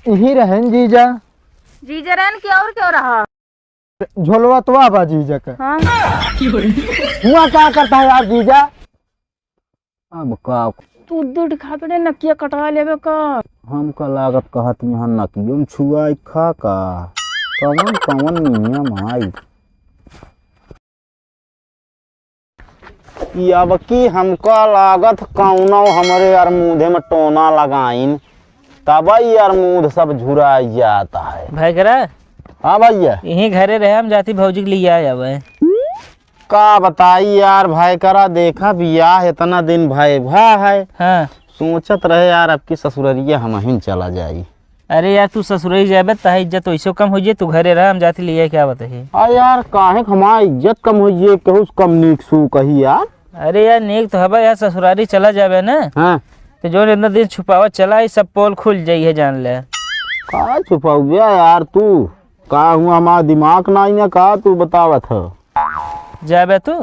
यही रहन जीजा। जीजा रहन क्या और क्यों रहा? झोलवा तो आबा जीजा का। हाँ हुआ क्या करता है यार जीजा? अब का तू दूध खा पड़े नकिया कटवा लेबे का। हमका लागत कहत यहाँ नकियों छुआ खा का कवन कवन नियम आई कि अब की हमका लागत कौनो हमारे यार मुँहे में टोना लगाइन तब यार मुँह सब झुरा जाता है। भाई करा हाँ भैया यहीं घरे रहे हम जाती भौजी के लिए आया हुआ है। का बताई यार भाई करा देखा बियाह इतना दिन भाई भा है। हाँ सोचत रहे यार अब की ससुररिया हम ही चला जाई। अरे यार तू ससुराल जाबे ताही इज्जत वैसे कम हो जाए, तू घरे रह हम जाती लिए क्या बताइए। यार काहे हमारी इज्जत कम हो ये कहूँ कम नीक सू कही यार। अरे यार नेक तो हवा यार ससुरारी चला जाबे ना हाँ तो जो इतना दिन छुपावा चला ही सब पोल खुल जाई है जान ले। का छुपाऊ गया यार तू का हुआ हमारा दिमाग ना ही का तू बतावत है। जाबे तू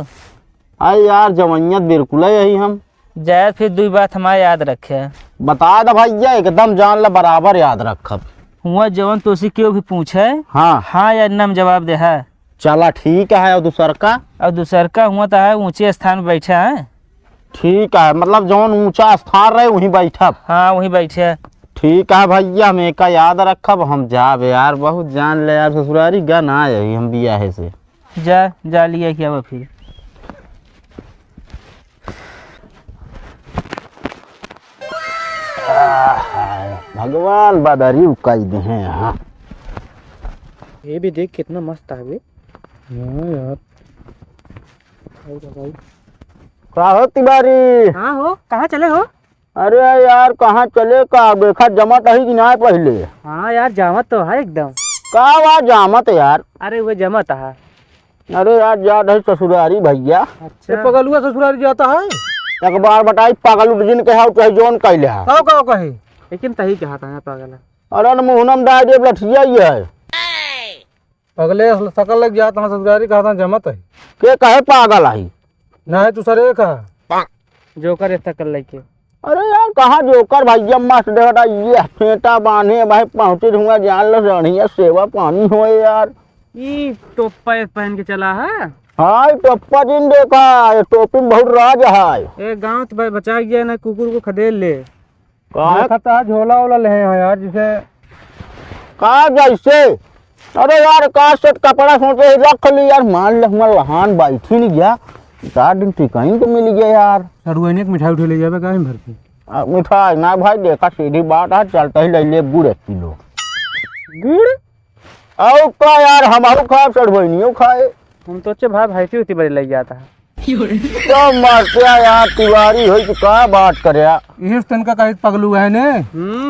यार जवनियत बिल्कुल यही हम जाए फिर दो बात हमारे याद रखे बता दे भैया एकदम जान ले बराबर याद रखब। हुआ जवन तो उसी क्यों भी पूछे हाँ हाँ या नम जवाब दे है। चला ठीक है। और दूसर का और दूसर का हुआ तो है ऊंचे स्थान पे बैठा है। ठीक है मतलब जौन ऊंचा स्थान रहे वहीं बैठब। हाँ वहीं बैठे। ठीक है भैया मैं का याद रखब हम जाब यार बहुत जान ले यार ससुरारी गा ना यही हम बियाहे से जा लिया क्या वो फिर। भगवान बदरी कई दे हैं यहाँ। ये भी देख कितना मस्त है बे। यार का हो तिवारी? हाँ हो कहाँ चले हो? अरे यार कहाँ चले का देखा जमत है कि ना पहले? हाँ यार जामत तो है एकदम। का वा जामत यार? अरे वो जमत है। अरे यार जात है ससुरारी भैया। अच्छा पगलुआ ससुराल जाता है। एक बार बताई पागल जिन के हाउ चाहे जोन कैले है। का कहे लेकिन तही कहता है पागल। अरे न मुहनम दाई दे लठिया ही है। अगले सकल लग जाता है ससुरारी कहा जमत है। के कहे पागल आई? ना है तू सरे कहा जो करे कर लेके। अरे यार कहाँ जोकर भैया मस्त देखा ये फेंटा बांधे भाई पहुँचे हुआ जान लो रढ़िया सेवा पानी हो यार। ये टोपा पहन के चला है। हाँ टोपा जिन देखा ये टोपी में बहुत राज है। एक गांव तो बचा गया ना कुकुर को खदेड़ ले। खाता है झोला वोला ले हैं यार जिसे का जैसे। अरे यार का सेट कपड़ा सोचे रख ली यार मान ले हमारा लहान बैठी नहीं गया 4 दिन टिकाइन तो मिल गया यार। सरुआने की मिठाई उठे ले जावे काहे भर के मिठाई ना भाई देखा सीधी बात है चलता ही ले ले गुड़ 1 किलो। गुड़ और का यार हमारो खाए सड़बनियो खाए। हम तो अच्छे भाई भाई होती बड़ी लग जाता है। तो मरते यार तिवारी हो तो का बात करे। ये तन का कहे पगलू है ने।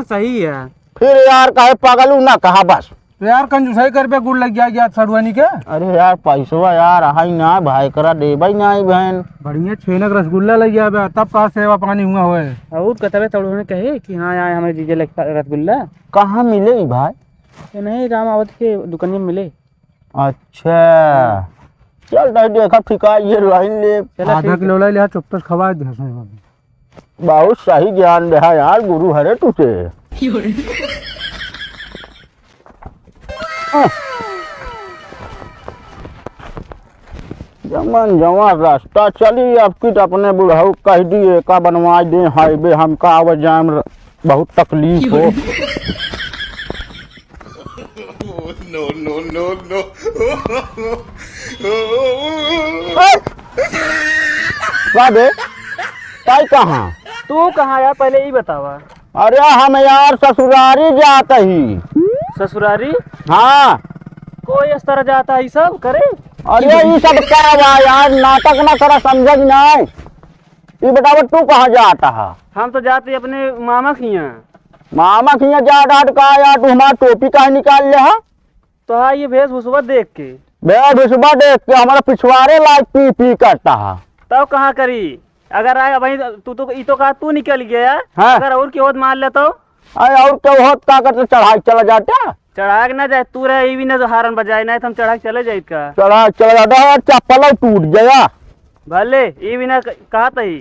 सही है। फिर यार काहे पागलू ना कहा बस। तो यार कंजूसाई कर पे गुड़ लग गया सरुआनी के। अरे यार पैसवा यार हाई ना भाई करा देबई ना बहन। बढ़िया छेनक रसगुल्ला लग गया तब का सेवा पानी हुआ होए। और कतवे तड़ोने कहे कि हाँ यार हमारे जीजे लगता रसगुल्ला। कहाँ मिले भाई? नहीं रामावत के दुकान में मिले। अच्छा चल नहीं देखा ठिका ये लाइन ले। आधा किलो ले लिया चुपचाप खवा दे। बहुत सही ज्ञान रहा यार गुरु हरे तुझे। जमन जमा रास्ता चली अब किट अपने बुढ़ाऊ कह दिए का बनवा दे हाईवे हमका आव जाम बहुत तकलीफ हो। का बे ताई कहाँ? तू कहाँ यार पहले ही बतावा। अरे हम यार ससुरारी जाते ही। ससुरारी? हाँ कोई इस तरह जाता है सब करे। अरे ये सब क्या हुआ यार नाटक ना करा समझ नहीं। ये बताओ तू कहाँ जाता है? हम तो जाते अपने मामा के यहाँ। मामा के यहाँ जा डाट का यार तू हमारा टोपी काहे निकाल ले है? तो हाँ ये वेशभूषा देख के बेसुबा देख के हमारा पिछवाड़े लाइट पी पी करता है। तब कहाँ करी अगर आए भाई तू तो ई तो कहा तू निकल गया। हाँ। अगर और की होत मान ले तो अरे और क्या होत का करते चढ़ाई चला जाता। चढ़ा के ना जाए तू रहे ये भी ना हारन बजाए ना तो हम चढ़ा के चले जाए का। चला चला जाता है चप्पल टूट गया। भले ये भी ना कहा तही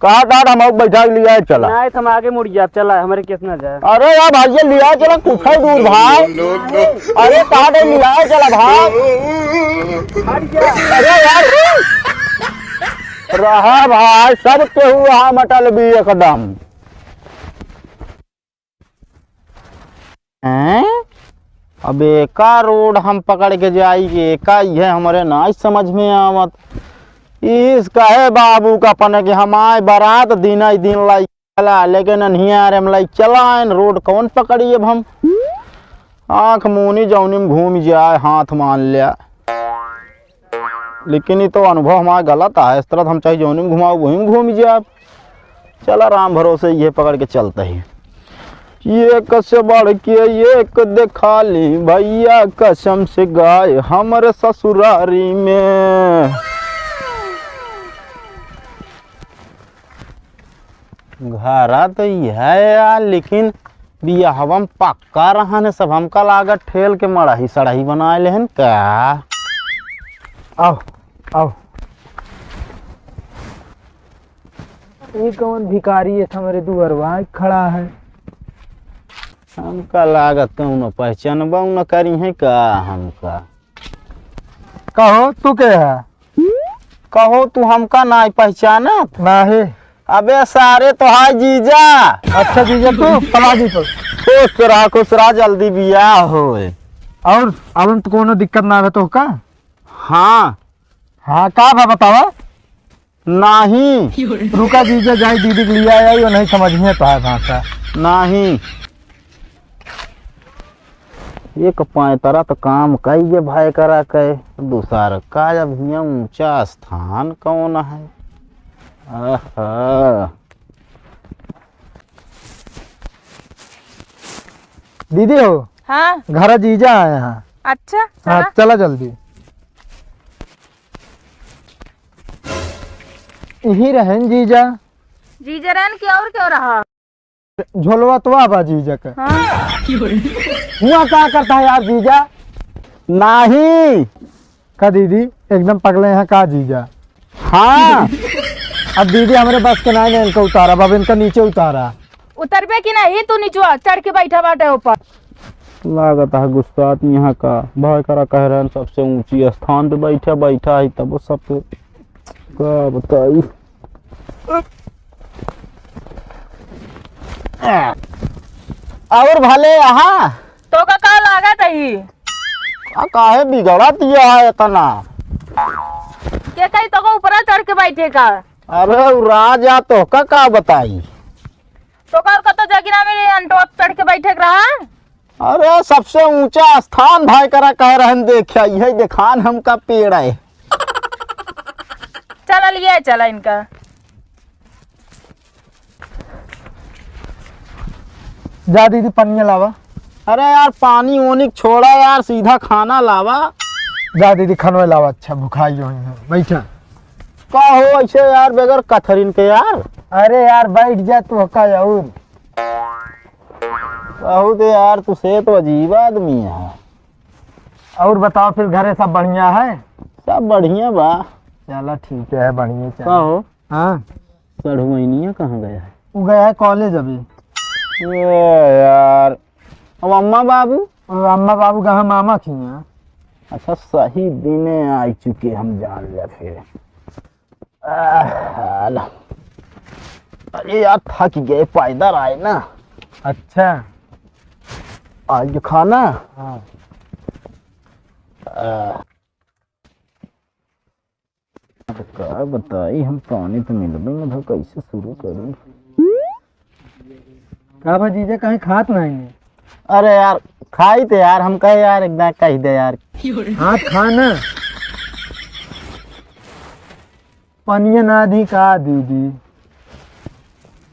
कहा डाट हम बैठा के लिया चला। नहीं हम आगे मुड़ जाए, चला हमारे केस ना जाए। अरे यार भाई लिया चला कुछ ही दूर भाई। अरे कहा दे लिया चला भाई। अरे यार रहा भाई सब केहू वहाँ मटल भी एकदम। अबे का रोड हम पकड़ के जाइए का ये हमारे ना समझ में आवत। इस कहे बाबू का पने कि हम आए बारात दिन लाई चला, लेकिन नहीं आ रहे हम लाई चला रोड कौन पकड़ी। अब हम आंख मुनी जौनी में घूम जाए हाथ मान लिया, लेकिन ये तो अनुभव हमारा गलत है। इस तरह हम चाहे जौनी में घुमाओ वहीं में घूम जाए। चला राम भरोसे ये पकड़ के चलते ही। ये कस बढ़ के एक देखा ली भैया कसम से गाय हमारे ससुरारी में। घरा तो यह है यार, लेकिन बियाहवा में पक्का रहा ने सब हमका लागत ठेल के मड़ाही सड़ाही बना ले हैं क्या। आओ आओ। ये कौन भिखारी है हमारे दुअरवा खड़ा है। हमका लागत कौन पहचानबा न करी है का हमका। कहो तू के है। कहो तू हमका ना पहचानत ना है। अबे सारे तो हाय जीजा। अच्छा जीजा तू पला दी तो खुश रहा जल्दी बियाह हो। और अब तो कोनो दिक्कत ना है तो का। हाँ हाँ का भा बतावा। नहीं रुका जीजा जाए दीदी के लिया आई नहीं समझ में तो है भाषा नहीं। एक पाए तरह तो काम कई भाई करा के दूसरा का जब ऊंचा स्थान कौन है। दीदी हो। हाँ घर जीजा आए हैं। अच्छा हाँ चला। चला जल्दी। यही रहें जीजा। जीजा रहन की और क्यों रहा। झोलवा तो आबा जीजा का। हाँ हुआ क्या करता है यार जीजा। नहीं का दीदी एकदम पगले हैं का जीजा। हाँ अब दीदी हमारे बस के नहीं इनका उतारा बाबा इनका नीचे उतारा। उतर पे की नहीं तू नीचुआ चढ़ के बैठा बाटे ऊपर। लागत है गुस्सा यहाँ का भाई करा कह रहे हैं सबसे ऊंची स्थान पे बैठा है तब वो सब पे क्या बताई। और भले यहाँ तो का लागत है काहे बिगड़ा दिया है इतना। के कहीं तो ऊपर चढ़ के बैठे का। अरे राजा तो का बताई। तो का तो जगीना में अंटो चढ़ के बैठे रहा। अरे सबसे ऊंचा स्थान भाई करा कह रहे हैं देखा यही दिखान हमका पेड़ है। चला लिया चला इनका। जा दीदी पनिया लावा। अरे यार पानी ओनी छोड़ा यार सीधा खाना लावा। जा दीदी खनवा लावा। अच्छा भुखाई हुई है बैठा। का हो ऐसे यार बगैर कथरिन के यार। अरे यार बैठ जा तू हका और कहू तो यार तू से तो अजीब आदमी है। और बताओ फिर घरे सब बढ़िया है। सब बढ़िया बा। चलो ठीक है बढ़िया। का चलो हो हाँ चढ़ुआ कहाँ गया है। वो गया है कॉलेज अभी। ये यार अब अम्मा बाबू। और अम्मा बाबू कहाँ मामा की हैं। अच्छा सही दिने आ चुके हम जान लिया फिर। अरे यार थक गए पैदल आए ना। अच्छा आज खाना हाँ क्या बताई हम पानी तो मिल गई ना कैसे शुरू करूँ। का भजीजा कहीं खात नहीं है। अरे यार खाई थे यार हम कहे यार एकदम कही दे यार। हाथ खाना पनिया ना दी का दीदी।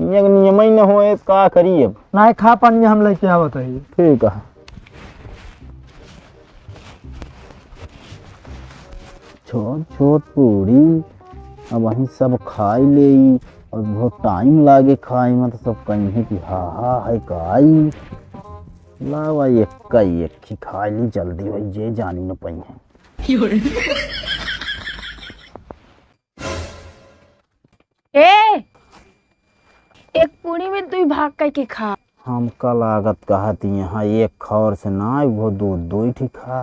ये नियम ही न होए का करी अब। ना खा पनिया हम लेके आवत है। ठीक है छोट छोट पूरी अब वहीं सब खाई ले और बहुत टाइम लागे खाई में तो सब कहीं कि हा है काई लावा एक ही खा ली जल्दी भाई जे जानी न पाई है। ए एक पूरी में तू भाग के खा। हमका लागत कहती यहाँ एक खौर से ना वो दो ही खा।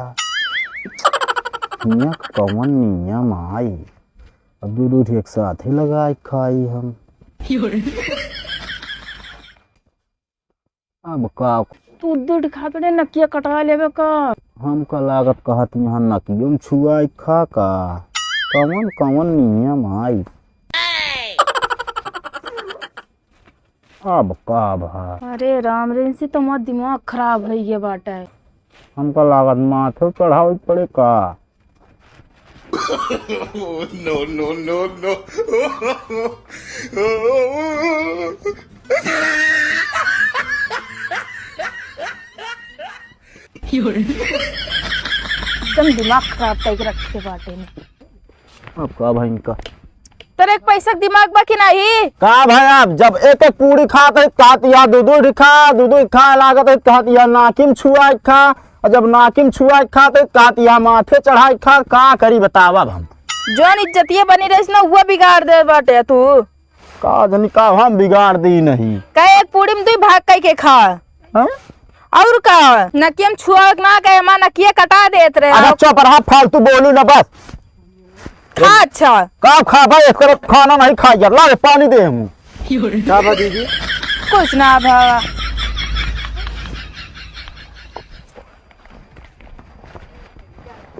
हियाँ कौन नियम आई, अब दो एक साथ ही लगा खाई हम। अब का तू दूध खा तो नकिया कटवा लेबे का। हमका लागत कहती यहाँ नकियों में छुआ खा का, कौन नियम आई। अब का भा अरे राम रे, इनसे तो मत दिमाग खराब है ये बात है। हमका लागत माथे चढ़ावे पड़े का। एकदम दिमाग खराब करके रखे बाटे ने। अब का भाई इनका तेरे एक पैसा का दिमाग बाकी नहीं का भाई, आप जब एक पूरी खाते कहती है दो खा लागत है कहती है नाकिम छुआ खा, और जब नाकिम छुआ खाते कहती है माथे चढ़ाई खा। का करी बतावा अब हम। जोन इज्जतिये बनी रही ना वो बिगाड़ दे बाटे तू। का जनी का हम बिगाड़ दी नहीं। कहे एक पूरी में तू भाग के खा। हैं? और का नकियम छुआ ना कहे मां नकिया कटा देत रहे। अरे चुप रहा, फालतू बोलू ना बस। खा अच्छा का खा भाई, एक खाना नहीं खाई, ला पानी दे हम। क्या बात दीजिए? कुछ ना भावा।